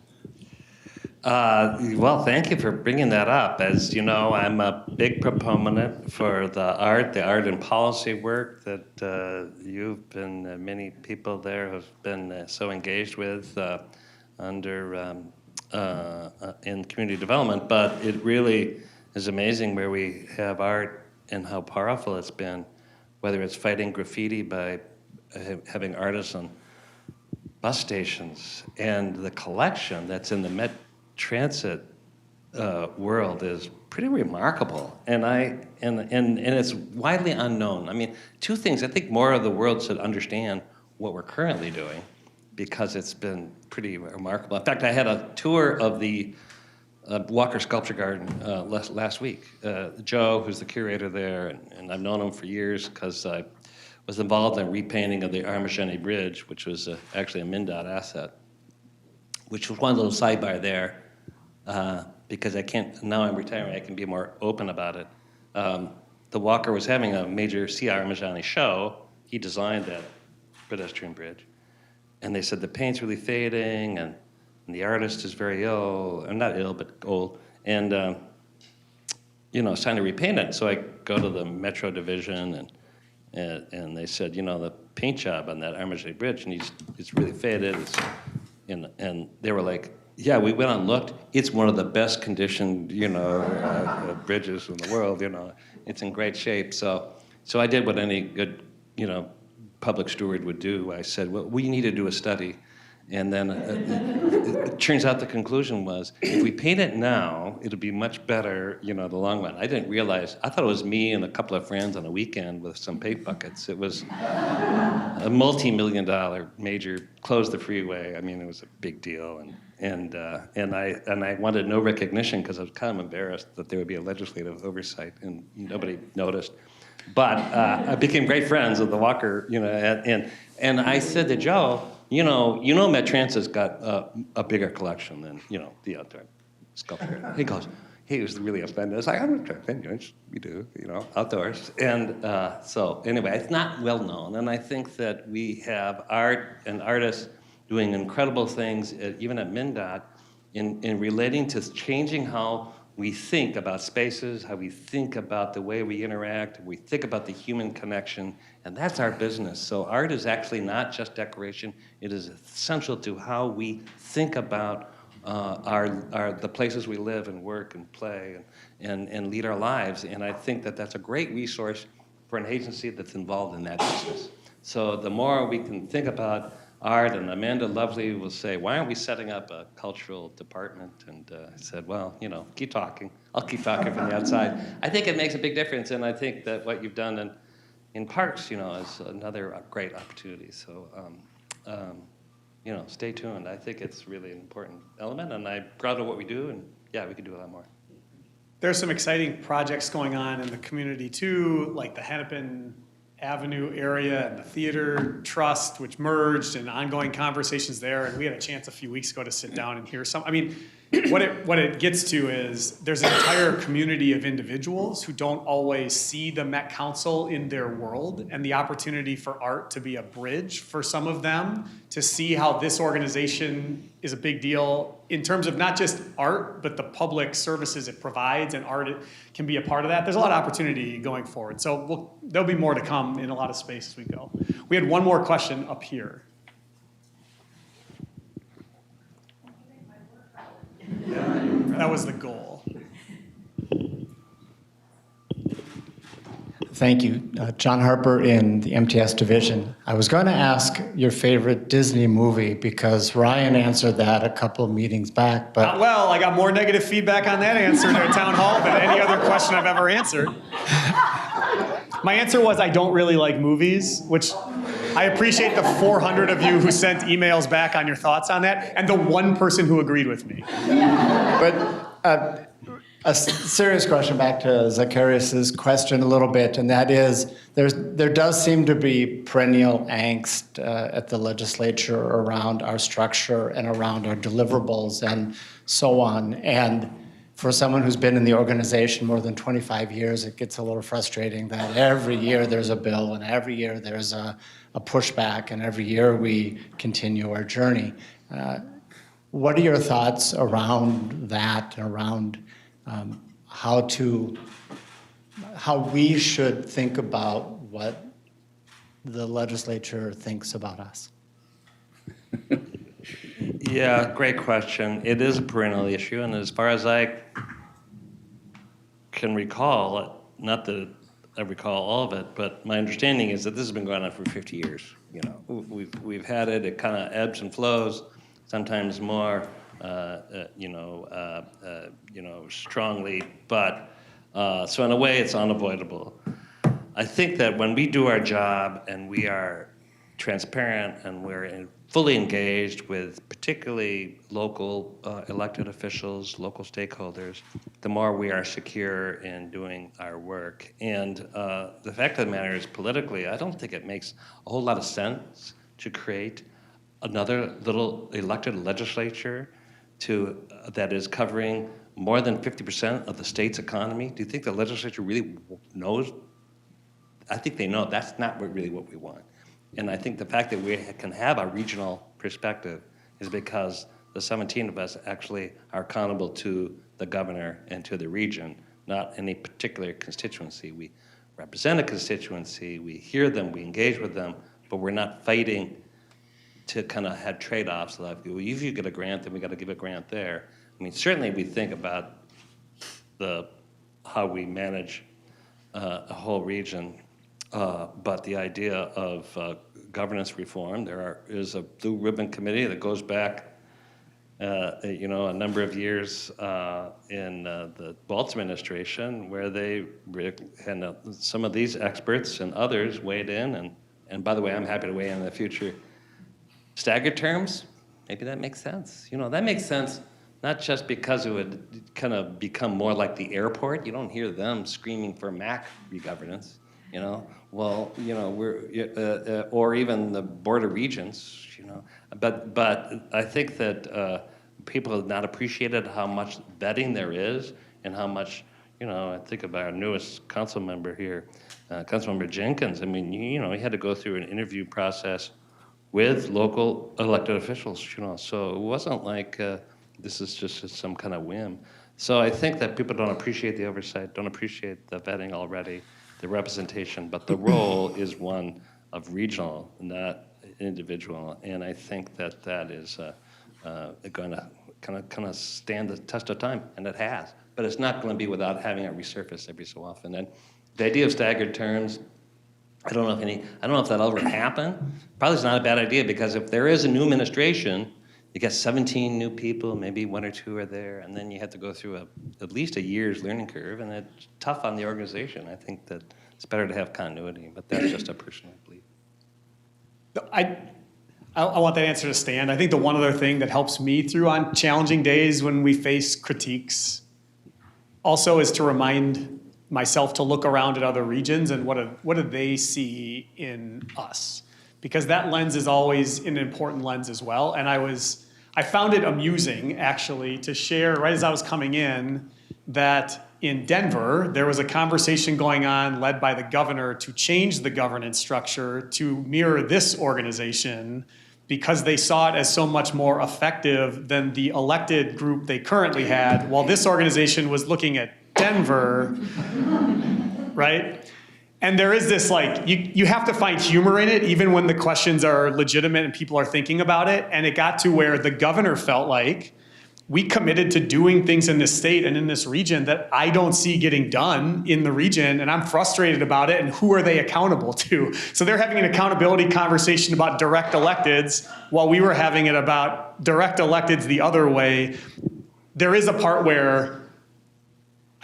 Well, thank you for bringing that up. As you know, I'm a big proponent for the art and policy work that you've been, many people there have been so engaged with in community development. But it really is amazing where we have art and how powerful it's been, whether it's fighting graffiti by having artists on bus stations, and the collection that's in the Met Transit world is pretty remarkable, and it's widely unknown. Two things. I think more of the world should understand what we're currently doing, because it's been pretty remarkable. In fact, I had a tour of the Walker Sculpture Garden last week. Joe, who's the curator there, and I've known him for years because I was involved in repainting of the Armageni Bridge, which was actually a MnDOT asset, which was one little sidebar there, because now I'm retiring, I can be more open about it. The Walker was having a major C. Armageni show. He designed that pedestrian bridge. And they said the paint's really fading, and the artist is very ill, or not ill, but old. And, it's time to repaint it. So I go to the Metro division, and they said, the paint job on that Armageni Bridge, and it's really faded. And they were like, yeah, we went and looked. It's one of the best conditioned, bridges in the world. It's in great shape. So I did what any good, public steward would do. I said, well, we need to do a study. And then it turns out the conclusion was, if we paint it now, it'll be much better, the long run. I didn't realize, I thought it was me and a couple of friends on a weekend with some paint buckets. It was a multi-million-dollar major, close the freeway. It was a big deal. And I wanted no recognition because I was kind of embarrassed that there would be a legislative oversight, and nobody noticed. But I became great friends with the Walker, and I said to Joe, Met Transit's got a bigger collection than, the outdoor sculpture. He was really offended. I was like, I'm not trying to offend you, we do, outdoors. And so anyway, it's not well known, and I think that we have art and artists doing incredible things, even at MnDOT, in relating to changing how we think about spaces, how we think about the way we interact, we think about the human connection, and that's our business. So art is actually not just decoration, it is essential to how we think about the places we live and work and play and lead our lives. And I think that that's a great resource for an agency that's involved in that business. So the more we can think about art, and Amanda Lovely will say, why aren't we setting up a cultural department? And I said, well, keep talking. I'll keep talking from the outside. I think it makes a big difference, and I think that what you've done in parks, is another great opportunity. So, stay tuned. I think it's really an important element, and I'm proud of what we do, and yeah, we can do a lot more. There's some exciting projects going on in the community too, like the Hennepin Avenue area and the Theater Trust, which merged, and ongoing conversations there. And we had a chance a few weeks ago to sit down and hear some. I mean, what it gets to is there's an entire community of individuals who don't always see the Met Council in their world, and the opportunity for art to be a bridge for some of them to see how this organization is a big deal in terms of not just art, but the public services it provides, and art can be a part of that. There's a lot of opportunity going forward. So there'll be more to come in a lot of space as we go. We had one more question up here. That was the goal. Thank you. John Harper in the MTS division. I was going to ask your favorite Disney movie because Ryan answered that a couple of meetings back, but... Well, I got more negative feedback on that answer at town hall than any other question I've ever answered. My answer was I don't really like movies, which I appreciate the 400 of you who sent emails back on your thoughts on that, and the one person who agreed with me. But a serious question back to Zacharias's question a little bit, and that is, there does seem to be perennial angst at the legislature around our structure and around our deliverables and so on. And for someone who's been in the organization more than 25 years, it gets a little frustrating that every year there's a bill, and every year there's a pushback, and every year we continue our journey. What are your thoughts around that, around how we should think about what the legislature thinks about us? Yeah, great question. It is a perennial issue, and as far as I can recall, not that I recall all of it, but my understanding is that this has been going on for 50 years. We've had it. It kind of ebbs and flows, sometimes more, strongly. But so in a way, it's unavoidable. I think that when we do our job and we are transparent and we're fully engaged with particularly local elected officials, local stakeholders, the more we are secure in doing our work. And the fact of the matter is, politically, I don't think it makes a whole lot of sense to create another little elected legislature that is covering more than 50% of the state's economy. Do you think the legislature really knows? I think they know that's not really what we want. And I think the fact that we can have a regional perspective is because the 17 of us actually are accountable to the governor and to the region, not any particular constituency. We represent a constituency, we hear them, we engage with them, but we're not fighting to kind of have trade-offs like, well, if you get a grant, then we got to give a grant there. I mean, certainly we think about how we manage a whole region. But the idea of governance reform, is a blue ribbon committee that goes back, a number of years in the Waltz administration, where and some of these experts and others weighed in. And by the way, I'm happy to weigh in the future. Staggered terms, maybe that makes sense. That makes sense not just because it would kind of become more like the airport. You don't hear them screaming for MAC re-governance. We're or even the Board of Regents, But I think that people have not appreciated how much vetting there is, and how much, I think of our newest council member here, Councilmember Jenkins. I mean, he had to go through an interview process with local elected officials, So it wasn't like this is just some kind of whim. So I think that people don't appreciate the oversight, don't appreciate the vetting already, the representation, but the role is one of regional, not individual. And I think that that is going to kind of stand the test of time, and it has. But it's not going to be without having it resurface every so often. And the idea of staggered terms, I don't know if that'll ever happen. Probably it's not a bad idea, because if there is a new administration, you get 17 new people, maybe 1 or 2 are there, and then you have to go through at least a year's learning curve, and it's tough on the organization. I think that it's better to have continuity, but that's just a personal belief. I want that answer to stand. I think the one other thing that helps me through on challenging days when we face critiques also is to remind myself to look around at other regions and what do they see in us? Because that lens is always an important lens as well. And I found it amusing, actually, to share right as I was coming in that in Denver, there was a conversation going on led by the governor to change the governance structure to mirror this organization because they saw it as so much more effective than the elected group they currently had, while this organization was looking at Denver, right? And there is this you have to find humor in it, even when the questions are legitimate and people are thinking about it. And it got to where the governor felt like we committed to doing things in this state and in this region that I don't see getting done in the region, and I'm frustrated about it, and who are they accountable to? So they're having an accountability conversation about direct electeds while we were having it about direct electeds the other way. There is a part where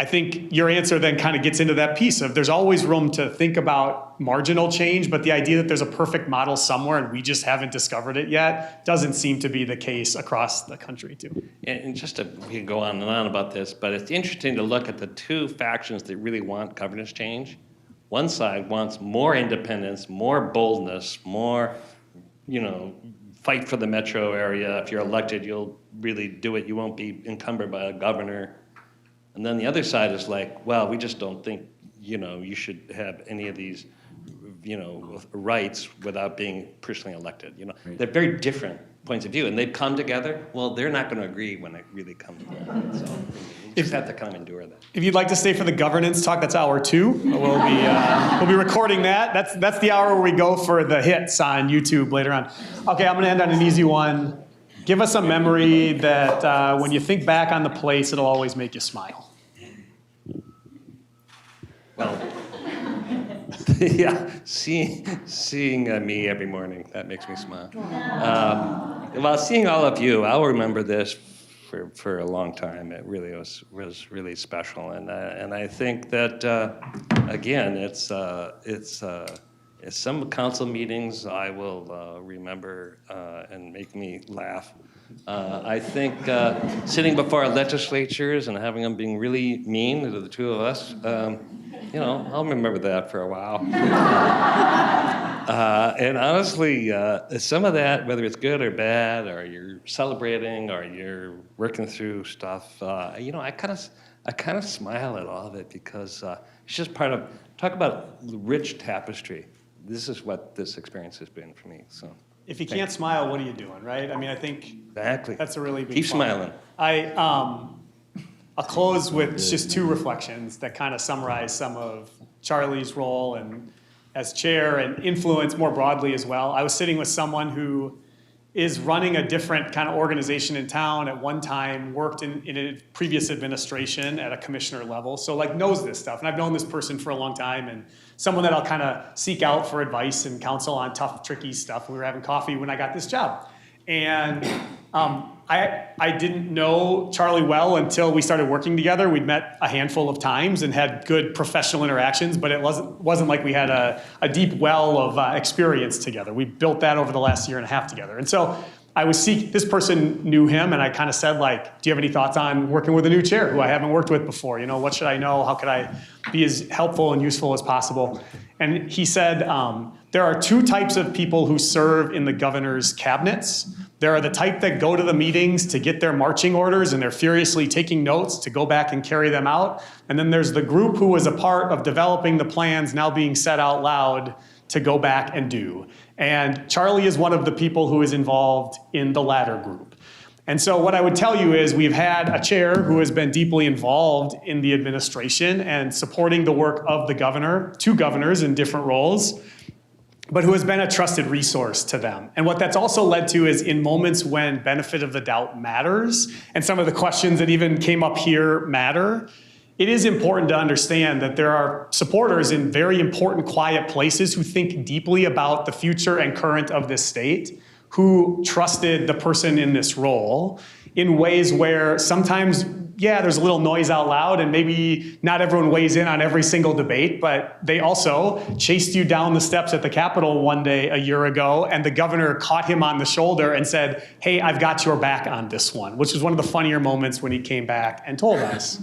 I think your answer then kind of gets into that piece of there's always room to think about marginal change, but the idea that there's a perfect model somewhere and we just haven't discovered it yet doesn't seem to be the case across the country too. And we can go on and on about this, but it's interesting to look at the two factions that really want governance change. One side wants more independence, more boldness, more, fight for the metro area. If you're elected, you'll really do it. You won't be encumbered by a governor. And then the other side is like, well, we just don't think, you should have any of these, rights without being personally elected. Right. They're very different points of view, and they've come together. Well, they're not going to agree when it really comes together. So you just have to kind of endure that. If you'd like to stay for the governance talk, that's hour 2. We'll be recording that. That's the hour where we go for the hits on YouTube later on. Okay, I'm going to end on an easy one. Give us a memory that when you think back on the place, it'll always make you smile. Well, yeah, seeing me every morning, that makes me smile. Seeing all of you, I'll remember this for a long time. It really was really special, and I think that again, it's some council meetings I will remember and make me laugh. I think sitting before our legislatures and having them being really mean to the two of us, I'll remember that for a while. And honestly, some of that, whether it's good or bad, or you're celebrating, or you're working through stuff, I kind of smile at all of it because it's just part of. Talk about rich tapestry. This is what this experience has been for me. So. If you can't smile, what are you doing, right? I mean, I think exactly. That's a really big Keep smiling. I'll close with just 2 reflections that kind of summarize some of Charlie's role and as chair and influence more broadly as well. I was sitting with someone who is running a different kind of organization in town. At one time, worked in a previous administration at a commissioner level, so knows this stuff. And I've known this person for a long time, and someone that I'll kind of seek out for advice and counsel on tough, tricky stuff. We were having coffee when I got this job. And I didn't know Charlie well until we started working together. We'd met a handful of times and had good professional interactions, but it wasn't like we had a deep well of experience together. We built that over the last 1.5 years together. And so this person knew him, and I kind of said, do you have any thoughts on working with a new chair who I haven't worked with before? What should I know? How could I be as helpful and useful as possible? And he said, there are 2 types of people who serve in the governor's cabinets. There are the type that go to the meetings to get their marching orders, and they're furiously taking notes to go back and carry them out. And then there's the group who was a part of developing the plans now being said out loud to go back and do. And Charlie is one of the people who is involved in the latter group. And so what I would tell you is we've had a chair who has been deeply involved in the administration and supporting the work of the governor, 2 governors in different roles, but who has been a trusted resource to them. And what that's also led to is in moments when benefit of the doubt matters, and some of the questions that even came up here matter, it is important to understand that there are supporters in very important, quiet places who think deeply about the future and current of this state, who trusted the person in this role in ways where sometimes, yeah, there's a little noise out loud and maybe not everyone weighs in on every single debate, but they also chased you down the steps at the Capitol one day a year ago, and the governor caught him on the shoulder and said, hey, I've got your back on this one, which was one of the funnier moments when he came back and told us.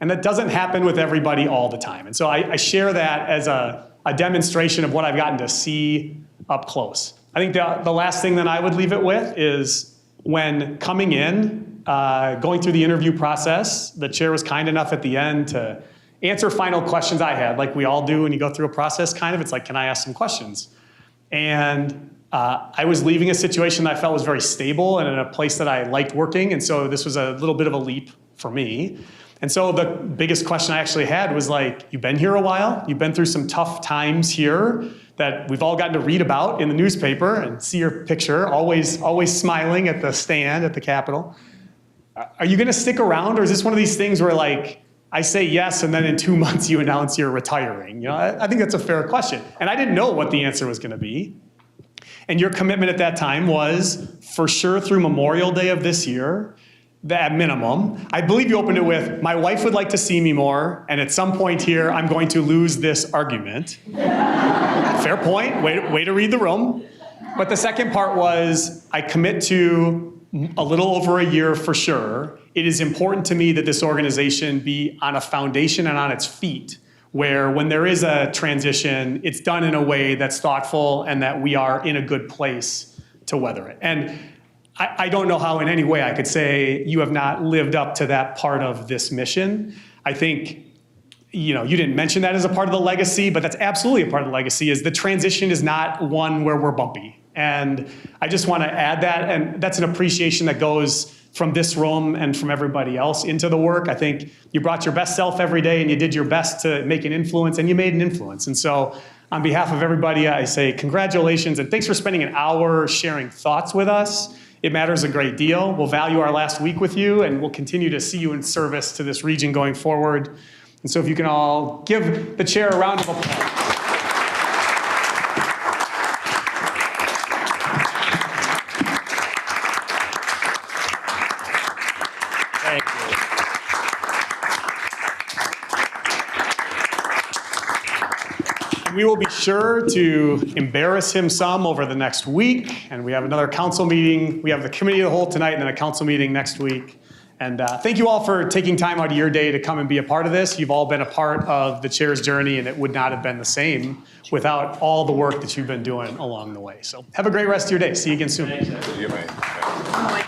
And that doesn't happen with everybody all the time. And so I share that as a demonstration of what I've gotten to see up close. I think the last thing that I would leave it with is when coming in, going through the interview process, the chair was kind enough at the end to answer final questions I had, like we all do when you go through a process kind of. It's like, can I ask some questions? And I was leaving a situation that I felt was very stable and in a place that I liked working. And so this was a little bit of a leap for me. And so the biggest question I actually had was like, you've been here a while, you've been through some tough times here that we've all gotten to read about in the newspaper and see your picture, always smiling at the stand at the Capitol. Are you gonna stick around, or is this one of these things where like, I say yes and then in 2 months you announce you're retiring? You know, I think that's a fair question. And I didn't know what the answer was gonna be. And your commitment at that time was for sure through Memorial Day of this year, at minimum. I believe you opened it with, my wife would like to see me more, and at some point here, I'm going to lose this argument. Fair point, way to read the room. But the second part was, I commit to a little over a year for sure. It is important to me that this organization be on a foundation and on its feet, where when there is a transition, it's done in a way that's thoughtful and that we are in a good place to weather it. And I don't know how in any way I could say you have not lived up to that part of this mission. I think, you know, you didn't mention that as a part of the legacy, but that's absolutely a part of the legacy, is the transition is not one where we're bumpy. And I just want to add that, and that's an appreciation that goes from this room and from everybody else into the work. I think you brought your best self every day and you did your best to make an influence, and you made an influence. And so on behalf of everybody, I say congratulations and thanks for spending an hour sharing thoughts with us. It matters a great deal. We'll value our last week with you, and we'll continue to see you in service to this region going forward. And so if you can all give the chair a round of applause. Thank you. We will be sure to embarrass him some over the next week. And we have another council meeting. We have the committee of the whole tonight and then a council meeting next week. And thank you all for taking time out of your day to come and be a part of this. You've all been a part of the chair's journey, and it would not have been the same without all the work that you've been doing along the way. So have a great rest of your day. See you again soon. Thanks,